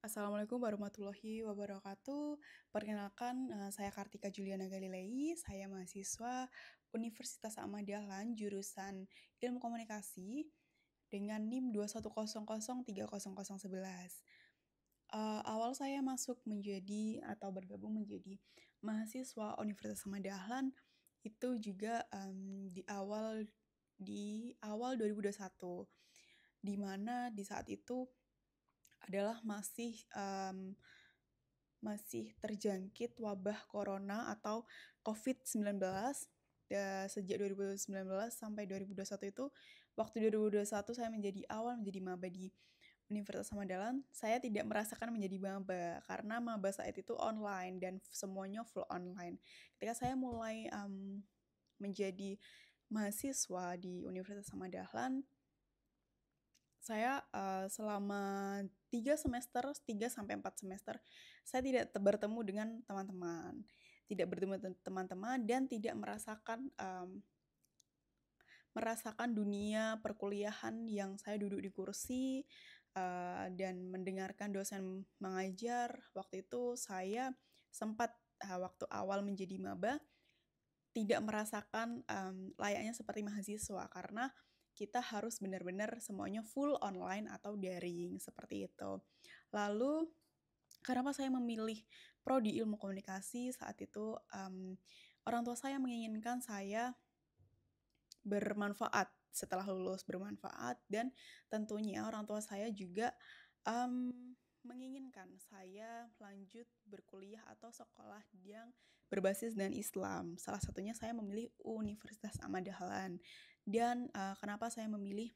Assalamualaikum warahmatullahi wabarakatuh. Perkenalkan, saya Kartika Juliana Galilei, saya mahasiswa Universitas Ahmad Dahlan, jurusan Ilmu Komunikasi dengan NIM 210030011. Awal saya masuk menjadi atau bergabung menjadi mahasiswa Universitas Ahmad Dahlan itu juga, di awal 2021, di mana di saat itu adalah masih terjangkit wabah corona atau COVID-19. Sejak 2019 sampai 2021 itu, waktu 2021 saya menjadi maba di Universitas Ahmad Dahlan, saya tidak merasakan menjadi maba, karena maba saat itu online dan semuanya full online. Ketika saya mulai, menjadi mahasiswa di Universitas Ahmad Dahlan, saya, selama 3 sampai 4 semester, saya tidak bertemu dengan teman-teman dan tidak merasakan dunia perkuliahan yang saya duduk di kursi, dan mendengarkan dosen mengajar. Waktu itu saya sempat, waktu awal menjadi maba, tidak merasakan, layaknya seperti mahasiswa, karena kita harus benar-benar semuanya full online atau daring, seperti itu. Lalu, kenapa saya memilih prodi ilmu komunikasi saat itu, orang tua saya menginginkan saya bermanfaat setelah lulus, bermanfaat, dan tentunya orang tua saya juga, menginginkan saya lanjut berkuliah atau sekolah yang berbasis dengan Islam. Salah satunya saya memilih Universitas Ahmad Dahlan. Dan, kenapa saya memilih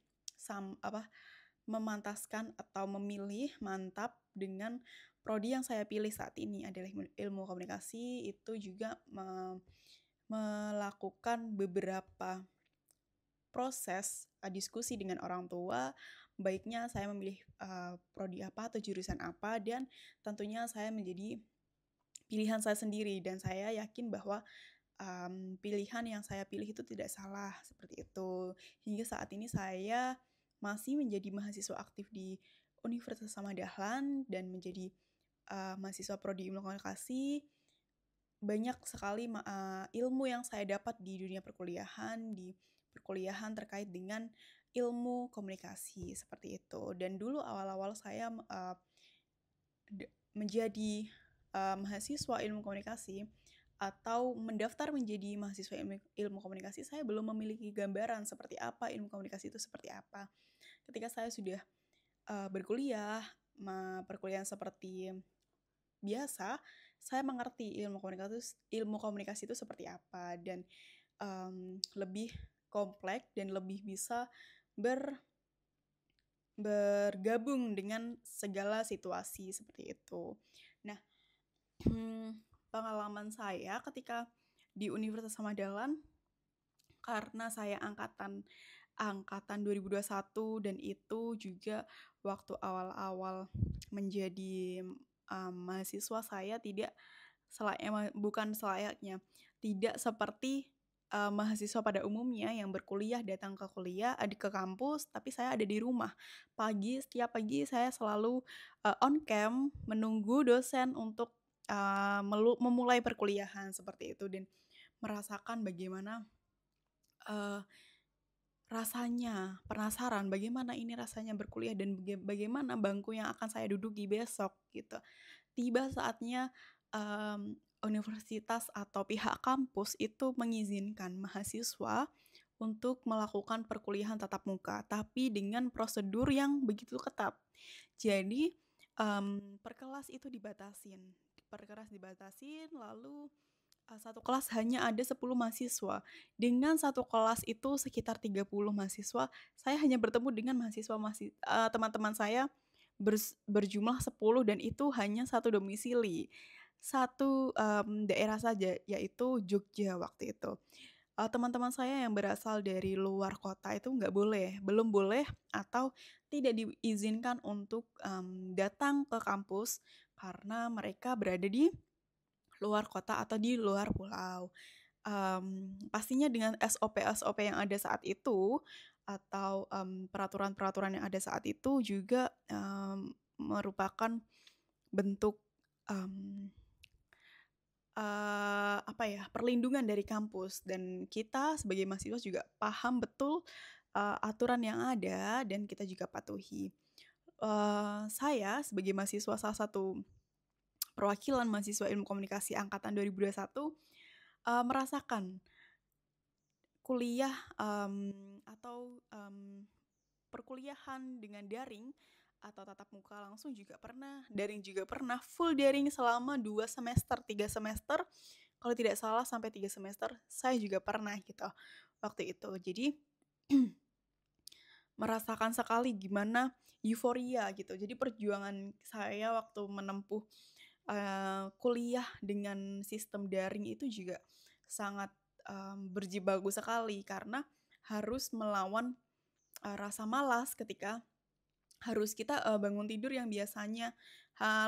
memantaskan atau memilih mantap dengan prodi yang saya pilih saat ini adalah ilmu komunikasi, itu juga melakukan beberapa proses, diskusi dengan orang tua, baiknya saya memilih, prodi apa atau jurusan apa, dan tentunya saya menjadi pilihan saya sendiri, dan saya yakin bahwa, pilihan yang saya pilih itu tidak salah, seperti itu. Hingga saat ini saya masih menjadi mahasiswa aktif di Universitas Ahmad Dahlan dan menjadi, mahasiswa prodi ilmu komunikasi. Banyak sekali ilmu yang saya dapat di dunia perkuliahan terkait dengan ilmu komunikasi, seperti itu. Dan dulu awal-awal saya, menjadi, mahasiswa ilmu komunikasi atau mendaftar menjadi mahasiswa ilmu komunikasi, saya belum memiliki gambaran seperti apa ilmu komunikasi itu seperti apa. Ketika saya sudah, berkuliah, perkuliahan seperti biasa, saya mengerti ilmu komunikasi itu seperti apa, dan, lebih kompleks dan lebih bisa bergabung dengan segala situasi, seperti itu. Nah, pengalaman saya ketika di Universitas Ahmad Dahlan, karena saya angkatan 2021 dan itu juga waktu awal-awal menjadi, mahasiswa, saya bukan selayaknya, tidak seperti, mahasiswa pada umumnya yang berkuliah datang ke kampus, tapi saya ada di rumah. Setiap pagi saya selalu, on cam menunggu dosen untuk, memulai perkuliahan, seperti itu, dan merasakan bagaimana, eee penasaran bagaimana ini rasanya berkuliah dan bagaimana bangku yang akan saya duduki besok, gitu. Tiba saatnya, universitas atau pihak kampus itu mengizinkan mahasiswa untuk melakukan perkuliahan tatap muka, tapi dengan prosedur yang begitu ketat. Jadi, per kelas dibatasin, lalu, satu kelas hanya ada 10 mahasiswa. Dengan satu kelas itu sekitar 30 mahasiswa, saya hanya bertemu dengan teman-teman saya berjumlah 10, dan itu hanya satu domisili, satu, daerah saja, yaitu Jogja waktu itu. Teman-teman saya yang berasal dari luar kota itu belum boleh atau tidak diizinkan untuk, datang ke kampus karena mereka berada di luar kota atau di luar pulau. Pastinya dengan SOP-SOP yang ada saat itu atau, peraturan-peraturan yang ada saat itu juga, merupakan bentuk, perlindungan dari kampus, dan kita sebagai mahasiswa juga paham betul, aturan yang ada dan kita juga patuhi. Saya sebagai mahasiswa salah satu perwakilan mahasiswa Ilmu Komunikasi angkatan 2021, merasakan kuliah, perkuliahan dengan daring atau tatap muka langsung juga pernah, daring juga pernah, full daring selama 2 semester, 3 semester, kalau tidak salah sampai 3 semester, saya juga pernah gitu waktu itu. Jadi merasakan sekali gimana euforia gitu. Jadi perjuangan saya waktu menempuh, kuliah dengan sistem daring itu juga sangat, berjibaku sekali karena harus melawan, rasa malas ketika harus kita, bangun tidur yang biasanya,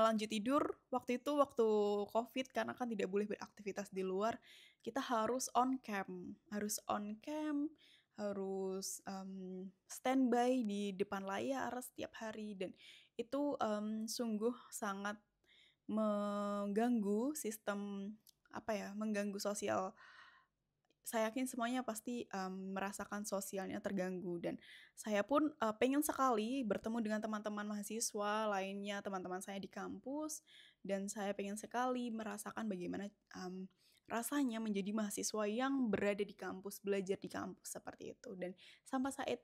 lanjut tidur waktu itu waktu Covid karena kan tidak boleh beraktivitas di luar, kita harus on cam, harus, standby di depan layar setiap hari, dan itu, sungguh sangat mengganggu sistem, mengganggu sosial. Saya yakin semuanya pasti, merasakan sosialnya terganggu, dan saya pun, pengen sekali bertemu dengan teman-teman mahasiswa lainnya, teman-teman saya di kampus, dan saya pengen sekali merasakan bagaimana, rasanya menjadi mahasiswa yang berada di kampus, belajar di kampus, seperti itu. Dan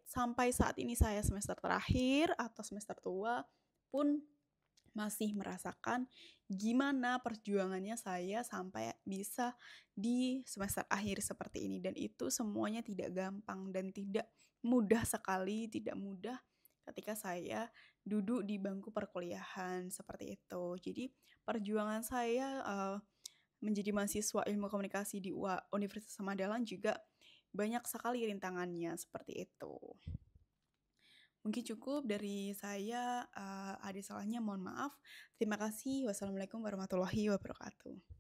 sampai saat ini saya semester terakhir atau semester tua pun masih merasakan gimana perjuangannya saya sampai bisa di semester akhir seperti ini, dan itu semuanya tidak gampang dan tidak mudah sekali, tidak mudah ketika saya duduk di bangku perkuliahan seperti itu. Jadi perjuangan saya, menjadi mahasiswa Ilmu Komunikasi di Universitas Samadangan juga banyak sekali rintangannya seperti itu. Mungkin cukup dari saya, ada salahnya mohon maaf. Terima kasih. Wassalamualaikum warahmatullahi wabarakatuh.